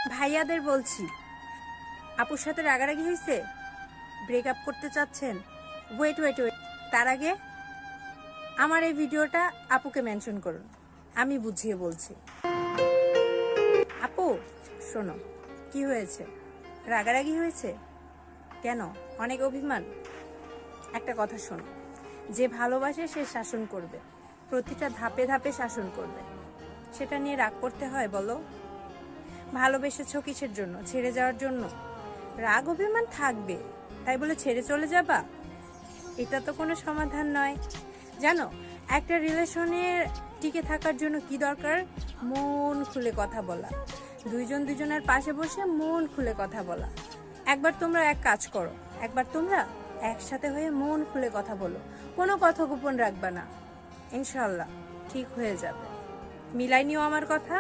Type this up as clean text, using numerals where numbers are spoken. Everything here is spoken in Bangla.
ভাইয়াদের বলছি, আপুর সাথে রাগারাগি হয়েছে, ব্রেকআপ করতে চাচ্ছেন? ওয়েট ওয়েট ওয়েট, তার আগে আমার এই ভিডিওটা আপুকে মেনশন করুন, আমি বুঝিয়ে বলছি। আপু শোনো, কি হয়েছে? রাগারাগি হয়েছে কেন? অনেক অভিমান? একটা কথা শোনো, যে ভালোবাসে সে শাসন করবে, প্রতিটা ধাপে ধাপে শাসন করবে। সেটা নিয়ে রাগ করতে হয় বলো? ভালোবেসেছো কিসের জন্য? ছেড়ে যাওয়ার জন্য? রাগ অভিমান থাকবে, তাই বলে ছেড়ে চলে যাবা? এটা তো কোনো সমাধান নয়। জানো, একটা রিলেশনের টিকে থাকার জন্য কি দরকার? মন খুলে কথা বলা, দুইজন দুজনের পাশে বসে মন খুলে কথা বলা। একবার তোমরা এক কাজ করো, একবার তোমরা একসাথে হয়ে মন খুলে কথা বলো, কোনো কথা গোপন রাখবা না, ইনশাল্লাহ ঠিক হয়ে যাবে। মিলাই নিও আমার কথা।